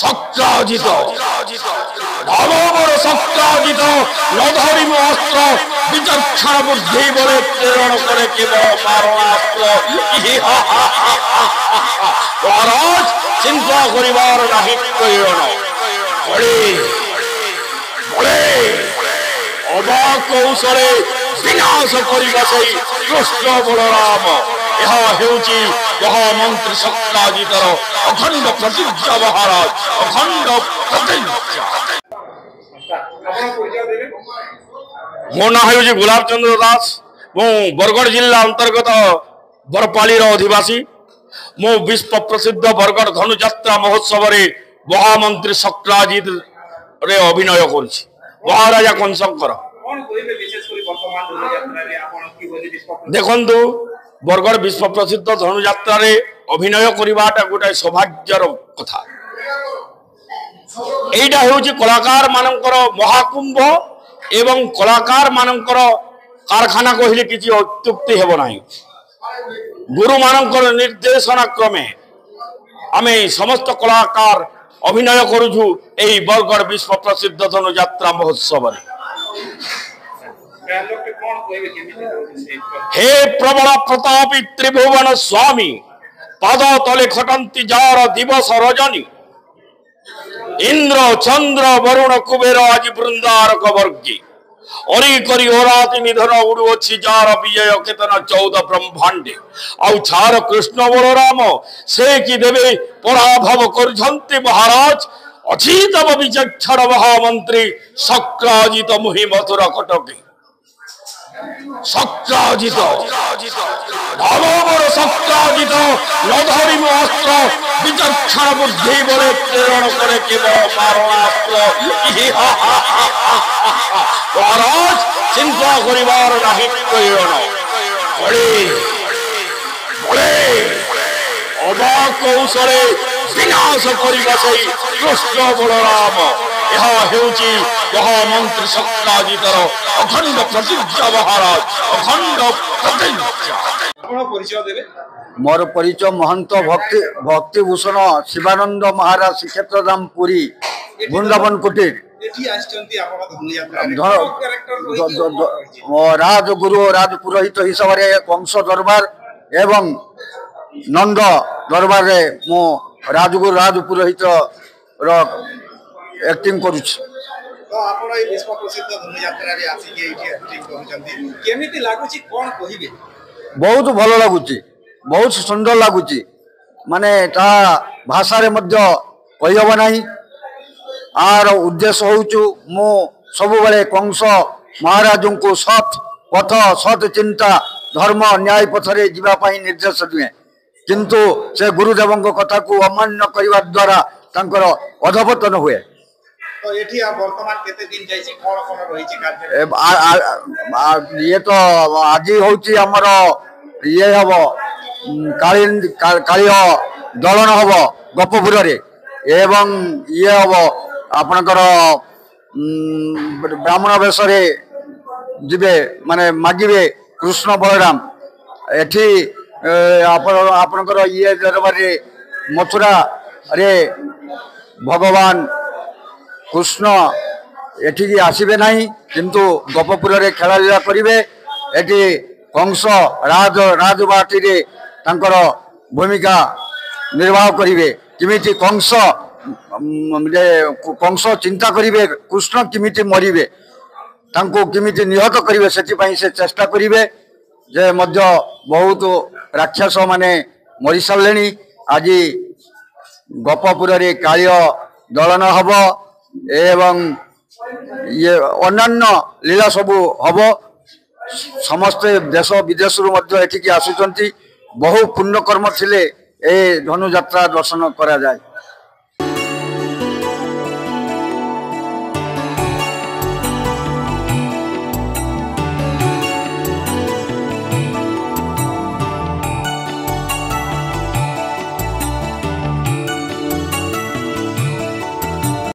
শক্রাজিত ধর্মবড় শক্রাজিত নধরিম অস্ত্র বিচক্ষণ বুদ্ধি বলে প্রেরণ করে কেবল মারণাস্ত্র। মহারাজ চিন্তা করিবার নাহি প্রয়োজন। অবাক কৌশলে বিনাশ করিবা সেই কৃষ্ণ বଳରାମ। ଏହା ହେଉଛି ମହାମନ୍ତ୍ରୀ ଶକ୍ରାଜିତର ଅଖଣ୍ଡ ପ୍ରତିଜ୍ଞା। ମହାରାଜ ଅଖଣ୍ଡ ପ୍ରତିଜ୍ଞା। ମୋ ନାଁ ହେଉଛି ଗୁଲାବ ଚନ୍ଦ୍ର ଦାସ। ମୁଁ ବରଗଡ଼ ଜିଲ୍ଲା ଅନ୍ତର୍ଗତ ବରପାଲିର ଅଧିବାସୀ। ମୁଁ ବିଶ୍ୱ ପ୍ରସିଦ୍ଧ ବରଗଡ଼ ଧନୁଯାତ୍ରା ମହୋତ୍ସବରେ ମହାମନ୍ତ୍ରୀ ଶକ୍ରାଜିତରେ ଅଭିନୟ କରୁଛି। ମହାରାଜା କଂସଙ୍କର ଦେଖନ୍ତୁ, ବରଗଡ଼ ବିଶ୍ୱ ପ୍ରସିଦ୍ଧ ଧନୁଯାତ୍ରାରେ ଅଭିନୟ କରିବାଟା ଗୋଟାଏ ସୌଭାଗ୍ୟର କଥା। এইটা ହେଉଛି କଳାକାର ମାନଙ୍କର ମହାକୁମ୍ଭ ଏବଂ କଳାକାର ମାନଙ୍କର କାରଖାନା କହିଲେ କିଛି ଅତ୍ୟୁକ୍ତି ହେବ ନାହିଁ। ଗୁରୁମାନଙ୍କର ନିର୍ଦ୍ଦେଶନା କ୍ରମେ ଆମେ ସମସ୍ତ କଳାକାର ଅଭିନୟ କରୁଛୁ ଏହି ବରଗଡ଼ ବିଶ୍ୱ ପ୍ରସିଦ୍ଧ ଧନୁଯାତ୍ରା ମହୋତ୍ସବରେ। हे प्रबल प्रतापी त्रिभुवन स्वामी पाद तले खटंती जार दिवस रजनी इंद्र चंद्र वरुण कुबेर आज बृंदारक वर्गी अरी करी ओराति निधन उड़ुअछि जार विजय केतन 14 ब्रह्मांडे आउ छार कृष्ण बलराम से कि देवे पराभव करछंती। महाराज अछि तब विचक्षण महामंत्री शक्राजित मुहि मथुरा कटकी। শক্রাজিত ধর্মবড় শক্রাজিত নধরিম অস্ত্র বিচক্ষণ বুদ্ধি বলে প্রেরণ করে কেবল মারণাস্ত্র। মহারাজ চিন্তা করিবার নাহি প্রয়োজন। অবাক কৌশলে বিনাশ করিবা সেই কৃষ্ণ বଳରାମ। ଏହା ହେଉଛି ମହାମନ୍ତ୍ରୀ ଶକ୍ରାଜିତର ଅଖଣ୍ଡ ପ୍ରତିଜ୍ଞା। ମହାରାଜ ଅଖଣ୍ଡ ପ୍ରତିଜ୍ଞା। मोर परिचय महंत भक्तिभूषण शिवानंद महाराज श्रीक्षेत्र धाम पुरी वृंदावन कुटीर राजगुरु राजपुरोहित हिसाब से कंस दरबार एवं नंद दरबार रे मो राजगुरु राजपुरोहित एक्टिंग करुछि। तो आपण ए विश्व प्रसिद्ध धनुयात्रा रे आसी के एठी एक्टिंग करूचंती केमिति लागुची कोन कहिबे? बहुत भलो लागुची, बहुत सुंदर लागुची। माने ता भाषा रे मध्य कहि हबो नाही। आर उद्देश्य होउचु मो सब बेले कंस महाराज को सत पथ सत चिंता धर्म न्याय पथ रे जीवा पई निर्देश दिए, किंतु से गुरुदेव कथा को अमान्य करने द्वारा तांकर अधपतन हुए। तो एठी आ वर्तमान केते दिन जाइछि कोन कोन रहिछि कार्य? ये तो आज होउछि हमर ये हबो काली दलन हबो गपपुर रे एवं ये हबो आपनकर ब्राह्मण वेश रे जिबे माने मागिबे कृष्ण बलराम। एठी आपनकर ये दरबार रे मथुरा रे भगवान कृष्ण एठी आसबे ना, किंतु गपपुर रे खेला लीला करिवे। एठी कंस राजबाटी रे तांकर भूमिका निर्वाह करिवे। किमिति कंस चिंता करिवे कृष्ण किमिति मरिवे, तांको किमिति निहत करिवे, सेति पई से चेष्टा करिवे। जे मध्य बहुत राक्षस माने मरि सारलेनी। आज गपपुर रे काली दलन हबो एवं ये अन्यान्य लीला सबू हम समस्त देश विदेश एठिकी आसुचंती। बहु पुण्य कर्म थिले ए धनुयात्रा दर्शन करा जाए।